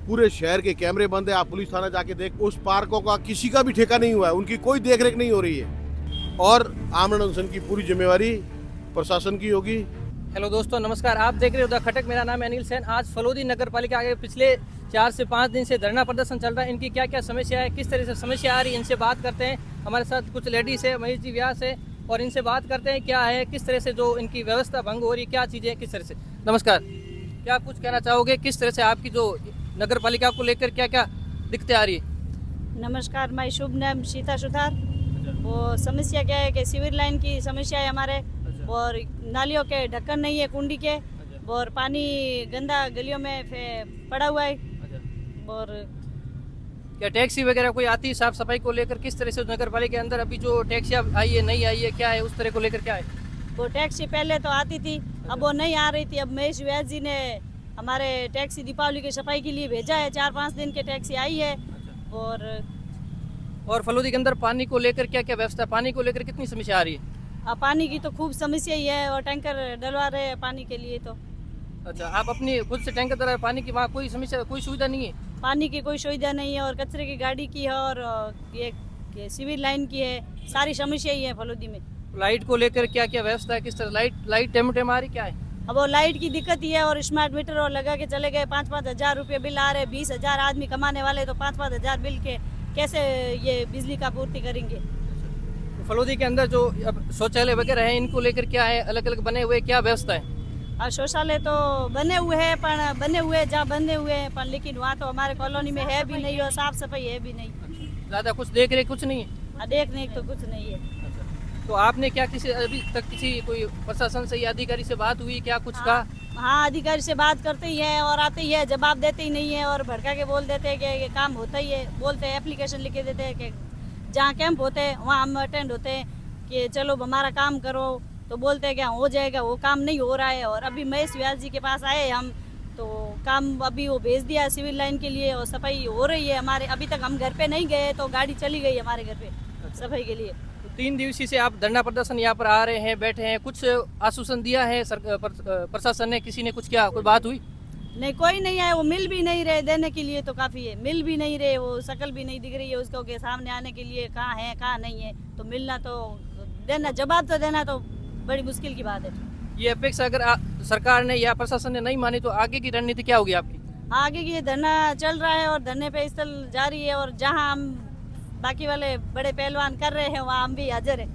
पूरे शहर के कैमरे बंद है। आप पुलिस थाना जाके देख, उस पार्कों का किसी का भी ठेका नहीं हुआ है, उनकी कोई देखरेख नहीं हो रही है और आमरण अनशन की पूरी जिम्मेवारी प्रशासन की होगी। हेलो दोस्तों, नमस्कार। आप देख रहे हो द खटक। मेरा नाम है अनिल सेन। आज फलोदी नगर पालिका आगे पिछले 4 से 5 दिन से धरना प्रदर्शन चल रहा है। इनकी क्या क्या समस्या है, किस तरह से समस्या आ रही है, इनसे बात करते हैं। हमारे साथ कुछ लेडीज है, महेश जी व्यास है, और इनसे बात करते हैं क्या है, किस तरह से जो इनकी व्यवस्था भंग हो रही है, क्या चीज़ें किस तरह से। नमस्कार, क्या कुछ कहना चाहोगे, किस तरह से आपकी जो नगर पालिका को लेकर क्या क्या दिक्कतें आ रही है? नमस्कार, माय शुभ नाम सीता सुथार। वो समस्या क्या है कि सीवर लाइन की समस्या है हमारे, और नालियों के ढक्कन नहीं है कुंडी के, और पानी गंदा गलियों में पड़ा हुआ है। और क्या टैक्सी वगैरह कोई आती है साफ सफाई को लेकर, किस तरह से नगर पालिका के अंदर अभी जो टैक्सी आई है नहीं आई है, क्या है उस तरह को लेकर क्या है? वो टैक्सी पहले तो आती थी, अब वो नहीं आ रही थी। अब महेश व्यास जी ने हमारे टैक्सी दीपावली की सफाई के लिए भेजा है, 4-5 दिन की टैक्सी आई है। और फलोदी के अंदर पानी को लेकर क्या क्या व्यवस्था, पानी को लेकर कितनी समस्या आ रही है? पानी की तो खूब समस्या ही है, और टैंकर डलवा रहे हैं पानी के लिए। तो अच्छा, आप अपनी खुद से टैंकर द्वारा पानी की वहाँ कोई समस्या, कोई सुविधा नहीं है? पानी की कोई सुविधा नहीं है, और कचरे की गाड़ी की है, और ये सिविल लाइन की है। सारी समस्या ही है फलोदी में। लाइट को लेकर क्या क्या व्यवस्था है, किस तरह लाइट टाइम आ रही क्या है? अब वो लाइट की दिक्कत ही है, और स्मार्ट मीटर और लगा के चले गए। 5-5 हज़ार रुपये बिल आ रहे। 20 हज़ार आदमी कमाने वाले, तो 5-5 हज़ार बिल के कैसे ये बिजली का पूर्ति करेंगे। तो फलोदी के अंदर जो अब शौचालय वगैरह है, इनको लेकर क्या है, अलग अलग बने हुए क्या व्यवस्था है? और शौचालय तो बने हुए हैं, पर बने हुए जहाँ बने हुए हैं, पर लेकिन वहाँ तो हमारे कॉलोनी में है भी नहीं, और साफ सफाई है भी नहीं। ज़्यादा कुछ देख रेख कुछ नहीं है? देखने तो कुछ नहीं है। तो आपने क्या किसी अभी तक किसी कोई प्रशासन से या अधिकारी से बात हुई, क्या कुछ कहा? हाँ, अधिकारी से बात करते ही है, और आते ही है, जवाब देते ही नहीं है, और भड़का के बोल देते हैं कि ये काम होता ही है। बोलते हैं, एप्लीकेशन लिख के देते हैं कि जहाँ कैंप होते हैं वहाँ हम अटेंड होते हैं कि चलो हमारा काम करो, तो बोलते हैं कि हो जाएगा। वो काम नहीं हो रहा है। और अभी महेश व्यास जी के पास आए हम, तो काम अभी वो भेज दिया सिविल लाइन के लिए, और सफाई हो रही है हमारे। अभी तक हम घर पे नहीं गए, तो गाड़ी चली गई हमारे घर पे सफाई के लिए। 3 दिवसीय से आप धरना प्रदर्शन यहाँ पर आ रहे हैं, बैठे हैं, कुछ आश्वासन दिया है प्रशासन ने, किसी ने कुछ क्या, कोई बात हुई? नहीं, कोई नहीं आया। वो मिल भी नहीं रहे देने के लिए, तो काफ़ी है। मिल भी नहीं रहे, वो शक्ल भी नहीं दिख रही है उसको के सामने आने के लिए, कहाँ है कहाँ नहीं है। तो मिलना तो देना, जवाब तो देना तो बड़ी मुश्किल की बात है। ये अपेक्षा अगर सरकार ने या प्रशासन ने नहीं मानी तो आगे की रणनीति क्या होगी आपकी? आगे की धरना चल रहा है, और धरने पे स्थल जारी है, और जहाँ हम बाकी वाले बड़े पहलवान कर रहे हैं वहाँ हम भी हाजिर है।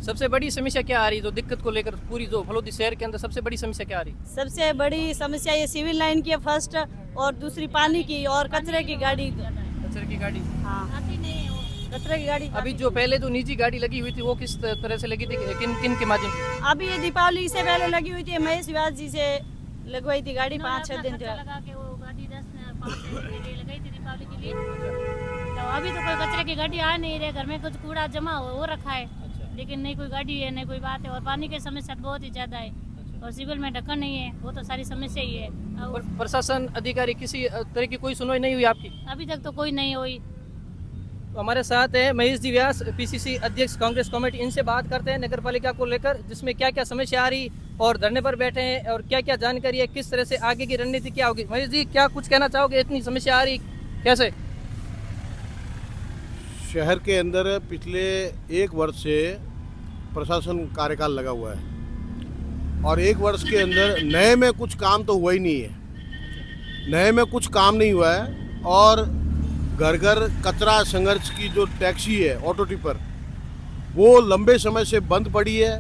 सबसे बड़ी समस्या क्या आ रही है, जो दिक्कत को लेकर पूरी जो फलोदी शहर के अंदर सबसे बड़ी समस्या क्या आ रही है? सबसे बड़ी समस्या ये सिविल लाइन की है फर्स्ट, और दूसरी पानी की, और कचरे की गाड़ी। कचरे की गाड़ी? हाँ, आती नहीं है वो कचरे की गाड़ी। अभी जो पहले जो निजी गाड़ी लगी हुई थी वो किस तरह से लगी थी, किन किन के माध्यम से? अभी ये दीपावली से पहले लगी हुई थी, महेश व्यास जी से लगवाई थी गाड़ी 5-6 दिन लगा के। वो गाड़ी 10-5 दिन के लिए लगाई थी दीपावली के लिए। तो अभी तो कोई कचरे की गाड़ी आ नहीं रही, घर में कुछ कूड़ा जमा हो रखा है, लेकिन नहीं कोई गाड़ी है, नहीं कोई बात है। और पानी की समस्या बहुत ही ज्यादा है, और सिविल में ढक्कन नहीं है, वो तो सारी समस्या ही है। और प्रशासन अधिकारी किसी तरह की कोई सुनवाई नहीं हुई आपकी? अभी तक तो कोई नहीं हुई। तो हमारे साथ है महेश जी व्यास, पीसीसी अध्यक्ष कांग्रेस कमेटी। इनसे बात करते हैं नगर पालिका को लेकर, जिसमें क्या क्या समस्या आ रही और धरने पर बैठे हैं, और क्या क्या जानकारी है, किस तरह से आगे की रणनीति क्या होगी। महेश जी, क्या कुछ कहना चाहोगे, इतनी समस्या आ रही कैसे? शहर के अंदर पिछले 1 वर्ष से प्रशासन कार्यकाल लगा हुआ है, और 1 वर्ष के अंदर नए में कुछ काम तो हुआ ही नहीं है। नए में कुछ काम नहीं हुआ है, और घर घर कचरा संघर्ष की जो टैक्सी है, ऑटो टिपर, वो लंबे समय से बंद पड़ी है।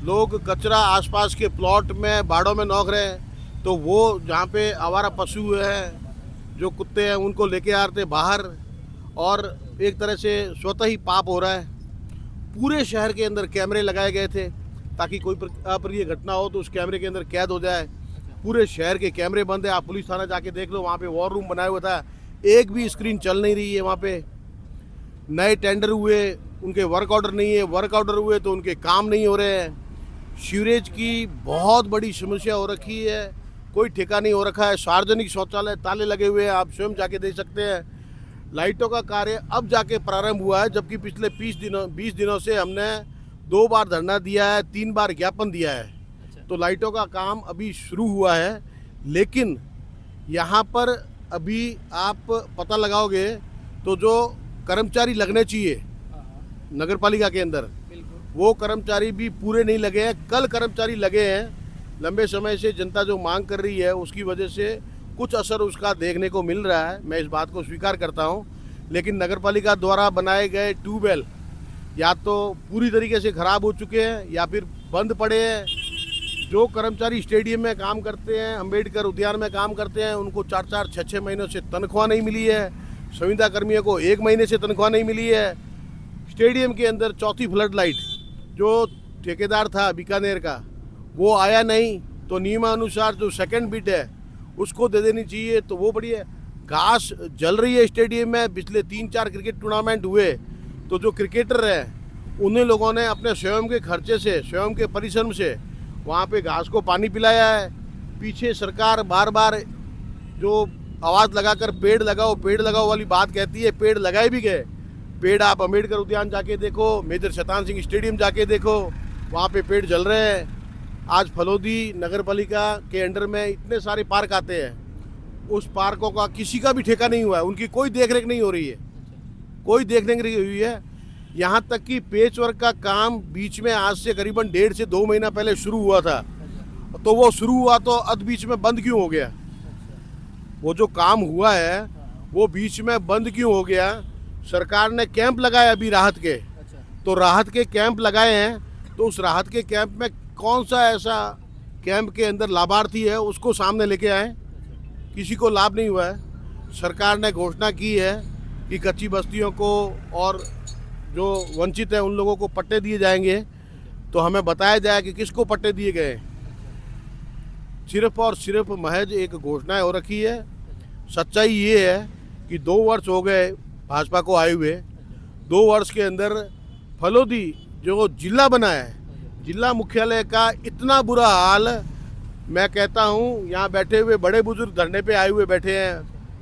लोग कचरा आसपास के प्लॉट में, बाड़ों में नौक रहे हैं, तो वो जहाँ पे आवारा पशु है, जो कुत्ते हैं, उनको लेके आ रहे थे बाहर, और एक तरह से स्वतः ही पाप हो रहा है। पूरे शहर के अंदर कैमरे लगाए गए थे ताकि कोई अप्रिय घटना हो तो उस कैमरे के अंदर कैद हो जाए। पूरे शहर के कैमरे बंद है। आप पुलिस थाना जाके देख लो, वहाँ पे वॉर रूम बनाया हुआ था, एक भी स्क्रीन चल नहीं रही है वहाँ पे। नए टेंडर हुए, उनके वर्क ऑर्डर नहीं है, वर्क ऑर्डर हुए तो उनके काम नहीं हो रहे हैं। सीवरेज की बहुत बड़ी समस्या हो रखी है, कोई ठेका नहीं हो रखा है। सार्वजनिक शौचालय ताले लगे हुए हैं, आप स्वयं जाके देख सकते हैं। लाइटों का कार्य अब जाके प्रारंभ हुआ है, जबकि पिछले 20 दिनों से हमने 2 बार धरना दिया है, 3 बार ज्ञापन दिया है। तो लाइटों का काम अभी शुरू हुआ है, लेकिन यहाँ पर अभी आप पता लगाओगे तो जो कर्मचारी लगने चाहिए नगर पालिका के अंदर, वो कर्मचारी भी पूरे नहीं लगे हैं। कल कर्मचारी लगे हैं, लंबे समय से जनता जो मांग कर रही है उसकी वजह से कुछ असर उसका देखने को मिल रहा है, मैं इस बात को स्वीकार करता हूं। लेकिन नगर पालिका द्वारा बनाए गए ट्यूबवेल या तो पूरी तरीके से ख़राब हो चुके हैं या फिर बंद पड़े हैं। जो कर्मचारी स्टेडियम में काम करते हैं, अंबेडकर उद्यान में काम करते हैं, उनको 4-4, 6-6 महीनों से तनख्वाह नहीं मिली है। संविदा कर्मियों को 1 महीने से तनख्वाह नहीं मिली है। स्टेडियम के अंदर चौथी फ्लड लाइट जो ठेकेदार था बीकानेर का, वो आया नहीं, तो नियमानुसार जो सेकंड बिड है उसको दे देनी चाहिए। तो वो बढ़िया घास जल रही है स्टेडियम में। पिछले 3-4 क्रिकेट टूर्नामेंट हुए तो जो क्रिकेटर हैं उन्हीं लोगों ने अपने स्वयं के खर्चे से, स्वयं के परिश्रम से वहाँ पे घास को पानी पिलाया है। पीछे सरकार बार बार जो आवाज़ लगाकर पेड़ लगाओ वाली बात कहती है, पेड़ लगाए भी गए। पेड़ आप अंबेडकर उद्यान जाके देखो, मेजर शैतान सिंह स्टेडियम जाके देखो, वहाँ पे पेड़ जल रहे हैं। आज फलोदी नगर पालिका के अंडर में इतने सारे पार्क आते हैं, उस पार्कों का किसी का भी ठेका नहीं हुआ है, उनकी कोई देखरेख नहीं हो रही है, कोई देखरेख नहीं हुई है। यहाँ तक कि पेच वर्क का काम बीच में आज से करीबन 1.5 से 2 महीना पहले शुरू हुआ था, तो वो शुरू हुआ तो अध बीच में बंद क्यों हो गया? वो जो काम हुआ है वो बीच में बंद क्यों हो गया? सरकार ने कैंप लगाए अभी राहत के, तो राहत के कैंप लगाए हैं, तो उस राहत के कैंप में कौन सा ऐसा कैंप के अंदर लाभार्थी है उसको सामने लेके आए? किसी को लाभ नहीं हुआ है। सरकार ने घोषणा की है कि कच्ची बस्तियों को और जो वंचित है उन लोगों को पट्टे दिए जाएंगे, तो हमें बताया जाए कि किसको पट्टे दिए गए। सिर्फ और सिर्फ महज एक घोषणा हो रखी है। सच्चाई ये है कि 2 वर्ष हो गए भाजपा को आए हुए। 2 वर्ष के अंदर फलोदी जो जिला बना है, जिला मुख्यालय का इतना बुरा हाल, मैं कहता हूँ यहाँ बैठे हुए बड़े बुजुर्ग धरने पे आए हुए बैठे हैं,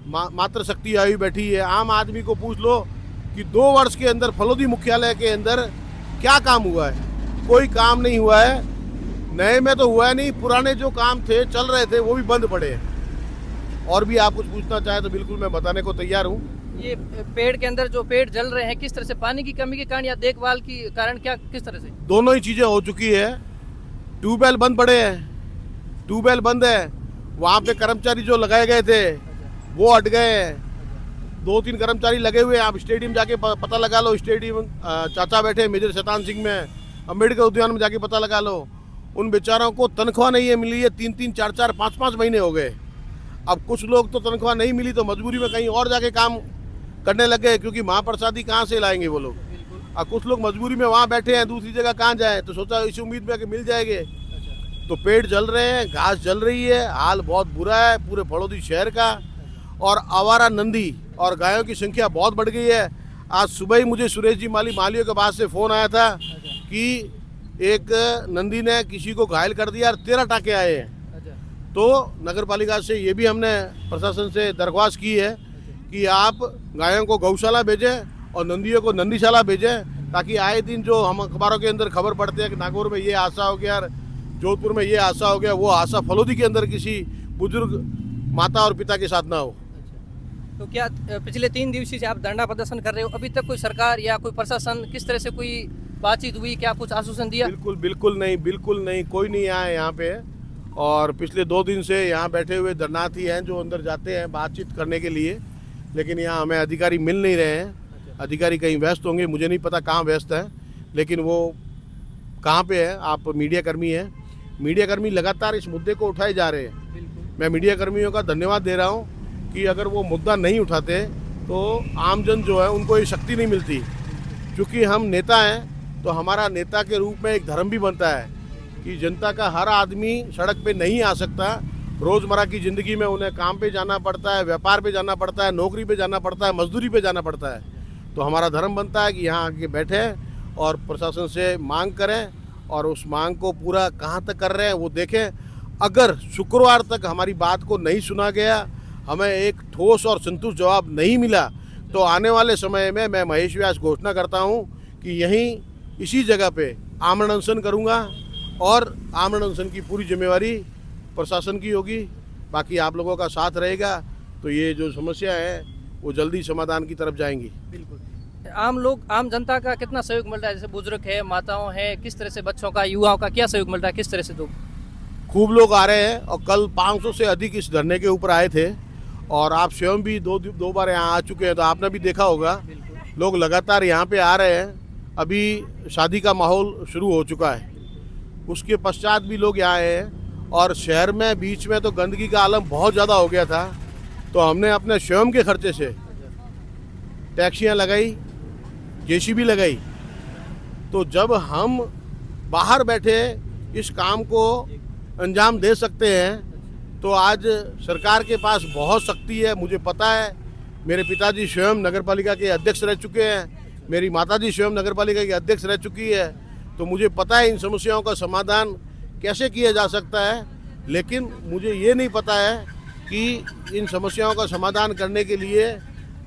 मातृ शक्ति आई हुई बैठी है। आम आदमी को पूछ लो कि 2 वर्ष के अंदर फलोदी मुख्यालय के अंदर क्या काम हुआ है? कोई काम नहीं हुआ है। नए में तो हुआ नहीं, पुराने जो काम थे चल रहे थे वो भी बंद पड़े हैं। और भी आप कुछ पूछना चाहे तो बिल्कुल मैं बताने को तैयार हूँ। ये पेड़ के अंदर जो पेड़ जल रहे हैं, किस तरह से? पानी की कमी के कारण या देखभाल की कारण, क्या किस तरह से? दोनों ही चीज़ें हो चुकी है। ट्यूबवेल बंद पड़े हैं, ट्यूबवेल बंद है, वहाँ पे कर्मचारी जो लगाए गए थे वो हट गए हैं। 2-3 कर्मचारी लगे हुए हैं, आप स्टेडियम जाके पता लगा लो। स्टेडियम चाचा बैठे मेजर शैतान सिंह में, अंबेडकर उद्यान में जाके पता लगा लो। उन बेचारों को तनख्वाह नहीं है मिली है, 3-3, 4-4, 5-5 महीने हो गए। अब कुछ लोग तो तनख्वाह नहीं मिली तो मजबूरी में कहीं और जाके काम करने लगे, क्योंकि महाप्रसादी कहाँ से लाएंगे वो लोग। अब कुछ लोग मजबूरी में वहाँ बैठे हैं, दूसरी जगह कहाँ जाए, तो सोचा इस उम्मीद में कि मिल जाएंगे। तो पेड़ जल रहे हैं, घास जल रही है, हाल बहुत बुरा है पूरे फलोदी शहर का। और आवारा नंदी और गायों की संख्या बहुत बढ़ गई है। आज सुबह ही मुझे सुरेश जी मालियों के पास से फ़ोन आया था कि एक नंदी ने किसी को घायल कर दिया और 13 टाँके आए हैं। तो नगर पालिका से ये भी हमने प्रशासन से दरख्वास्त की है कि आप गायों को गौशाला भेजें और नंदियों को नंदीशाला भेजें, ताकि आए दिन जो हम अखबारों के अंदर खबर पढ़ते हैं कि नागौर में ये हादसा हो गया, जोधपुर में ये हादसा हो गया, वो हादसा फलोदी के अंदर किसी बुजुर्ग माता और पिता के साथ ना हो। तो क्या पिछले 3 दिवसीय से आप धरना प्रदर्शन कर रहे हो, अभी तक कोई सरकार या कोई प्रशासन किस तरह से कोई बातचीत हुई, क्या कुछ आश्वासन दिया? बिल्कुल नहीं, कोई नहीं आया यहाँ पे। और पिछले 2 दिन से यहाँ बैठे हुए धरनार्थी हैं जो अंदर जाते हैं बातचीत करने के लिए, लेकिन यहाँ हमें अधिकारी मिल नहीं रहे हैं। अधिकारी कहीं व्यस्त होंगे, मुझे नहीं पता कहाँ व्यस्त हैं, लेकिन वो कहाँ पे है। आप मीडिया कर्मी हैं, मीडिया कर्मी लगातार इस मुद्दे को उठाए जा रहे हैं। मैं मीडिया कर्मियों का धन्यवाद दे रहा हूँ कि अगर वो मुद्दा नहीं उठाते तो आमजन जो है उनको ये शक्ति नहीं मिलती। क्योंकि हम नेता हैं तो हमारा नेता के रूप में एक धर्म भी बनता है कि जनता का हर आदमी सड़क पे नहीं आ सकता। रोज़मर्रा की ज़िंदगी में उन्हें काम पे जाना पड़ता है, व्यापार पे जाना पड़ता है, नौकरी पे जाना पड़ता है, मजदूरी पे जाना पड़ता है। तो हमारा धर्म बनता है कि यहाँ आके बैठें और प्रशासन से मांग करें, और उस मांग को पूरा कहाँ तक कर रहे हैं वो देखें। अगर शुक्रवार तक हमारी बात को नहीं सुना गया, हमें एक ठोस और संतुष्ट जवाब नहीं मिला, तो आने वाले समय में मैं महेश व्यास घोषणा करता हूँ कि यहीं इसी जगह पे आमरण अनशन करूँगा, और आमरण अनशन की पूरी जिम्मेवारी प्रशासन की होगी। बाकी आप लोगों का साथ रहेगा तो ये जो समस्या है वो जल्दी समाधान की तरफ जाएंगी। बिल्कुल। आम लोग, आम जनता का कितना सहयोग मिल रहा है? जैसे बुजुर्ग है, माताओं है, किस तरह से बच्चों का, युवाओं का क्या सहयोग मिल रहा है, किस तरह से? तो खूब लोग आ रहे हैं और कल 500 से अधिक इस धरने के ऊपर आए थे और आप स्वयं भी दो बार यहाँ आ चुके हैं तो आपने भी देखा होगा, लोग लगातार यहाँ पे आ रहे हैं। अभी शादी का माहौल शुरू हो चुका है, उसके पश्चात भी लोग यहाँ आए हैं। और शहर में बीच में तो गंदगी का आलम बहुत ज़्यादा हो गया था, तो हमने अपने स्वयं के खर्चे से टैक्सियाँ लगाई, जेसीबी लगाई। तो जब हम बाहर बैठे इस काम को अंजाम दे सकते हैं तो आज सरकार के पास बहुत शक्ति है। मुझे पता है, मेरे पिताजी स्वयं नगरपालिका के अध्यक्ष रह चुके हैं, मेरी माताजी स्वयं नगरपालिका की अध्यक्ष रह चुकी है, तो मुझे पता है इन समस्याओं का समाधान कैसे किया जा सकता है। लेकिन मुझे ये नहीं पता है कि इन समस्याओं का समाधान करने के लिए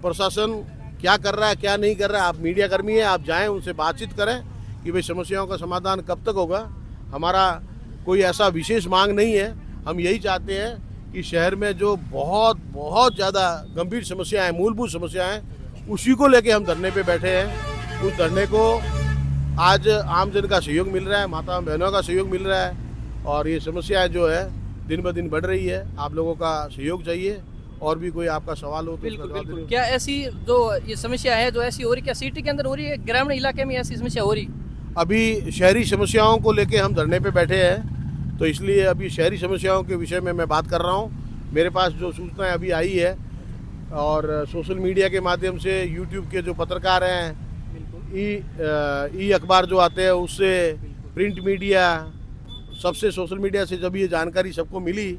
प्रशासन क्या कर रहा है, क्या नहीं कर रहा है। आप मीडिया कर्मी हैं, आप जाएं, उनसे बातचीत करें कि भाई समस्याओं का समाधान कब तक होगा। हमारा कोई ऐसा विशेष मांग नहीं है, हम यही चाहते हैं कि शहर में जो बहुत ज़्यादा गंभीर समस्या है, मूलभूत समस्या है, उसी को लेके हम धरने पे बैठे हैं। उस धरने को आज आमजन का सहयोग मिल रहा है, माता बहनों का सहयोग मिल रहा है और ये समस्या जो है दिन ब दिन बढ़ रही है। आप लोगों का सहयोग चाहिए। और भी कोई आपका सवाल हो तो बिल्कुल बिल्कुल। क्या ऐसी जो ये समस्या है जो ऐसी हो रही, क्या सिटी के अंदर हो रही है, ग्रामीण इलाके में ऐसी समस्या हो रही? अभी शहरी समस्याओं को लेके हम धरने पे बैठे हैं, तो इसलिए अभी शहरी समस्याओं के विषय में मैं बात कर रहा हूँ। मेरे पास जो सूचनाएं अभी आई है और सोशल मीडिया के माध्यम से, यूट्यूब के जो पत्रकार हैं, ई अखबार जो आते हैं उससे, प्रिंट मीडिया, सबसे सोशल मीडिया से जब ये जानकारी सबको मिली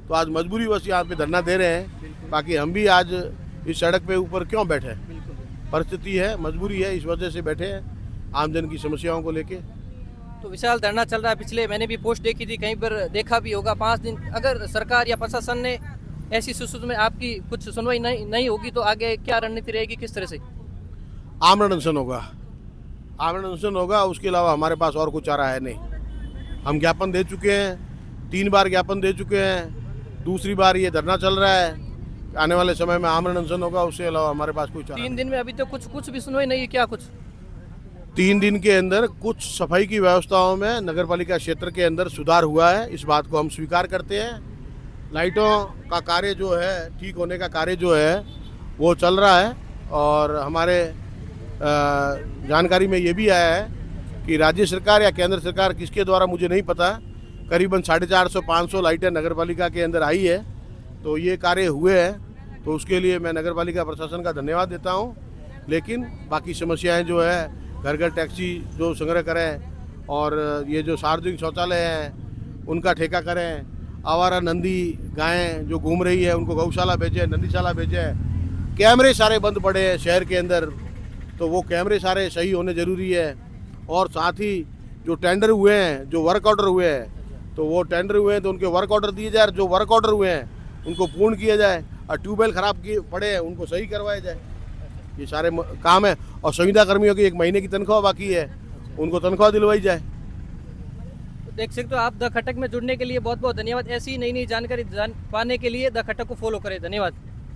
तो आज मजबूरी बस यहाँ पे धरना दे रहे हैं। बाकी हम भी आज इस सड़क पे ऊपर क्यों बैठे, परिस्थिति है, मजबूरी है, इस वजह से बैठे हैं आमजन की समस्याओं को लेके। तो विशाल धरना चल रहा है। पिछले मैंने भी पोस्ट देखी थी, कहीं पर देखा भी होगा, 5 दिन अगर सरकार या प्रशासन ने ऐसी सूचना में आपकी कुछ सुनवाई नहीं होगी तो आगे क्या रणनीति रहेगी, किस तरह से? आमरण अनशन होगा, आमरण अनशन होगा। उसके अलावा हमारे पास और कुछ चारा है नहीं। हम ज्ञापन दे चुके हैं, 3 बार ज्ञापन दे चुके हैं, दूसरी बार ये धरना चल रहा है। आने वाले समय में आमरण अनशन होगा, उसके अलावा हमारे पास कोई चारा 3 दिन में अभी तो कुछ भी सुनवाई नहीं है क्या? कुछ 3 दिन के अंदर कुछ सफाई की व्यवस्थाओं में नगरपालिका क्षेत्र के अंदर सुधार हुआ है, इस बात को हम स्वीकार करते हैं। लाइटों का कार्य जो है, ठीक होने का कार्य जो है वो चल रहा है और हमारे जानकारी में ये भी आया है कि राज्य सरकार या केंद्र सरकार, किसके द्वारा मुझे नहीं पता, करीबन 450-500 लाइटें नगरपालिका के अंदर आई है। तो ये कार्य हुए हैं, तो उसके लिए मैं नगरपालिका प्रशासन का धन्यवाद देता हूँ। लेकिन बाकी समस्याएं जो है, घर घर टैक्सी जो संग्रह करें और ये जो सार्वजनिक शौचालय हैं उनका ठेका करें, आवारा नंदी गायें जो घूम रही है उनको गौशाला भेजें, नंदीशाला भेजें, कैमरे सारे बंद पड़े हैं शहर के अंदर, तो वो कैमरे सारे सही होने ज़रूरी है। और साथ ही जो टेंडर हुए हैं, जो वर्क ऑर्डर हुए हैं, तो वो टेंडर हुए हैं तो उनके वर्क ऑर्डर दिए जाए, जो वर्क ऑर्डर हुए हैं उनको पूर्ण किया जाए और ट्यूबवेल ख़राब किए पड़े हैं उनको सही करवाया जाए। ये सारे काम है। और संविदा कर्मियों की 1 महीने की तनख्वाह बाकी है, उनको तनख्वाह दिलवाई जाए। देख सकते हो आप द खटक में जुड़ने के लिए बहुत बहुत धन्यवाद। ऐसी नई जानकारी पाने के लिए द खटक को फॉलो करें। धन्यवाद।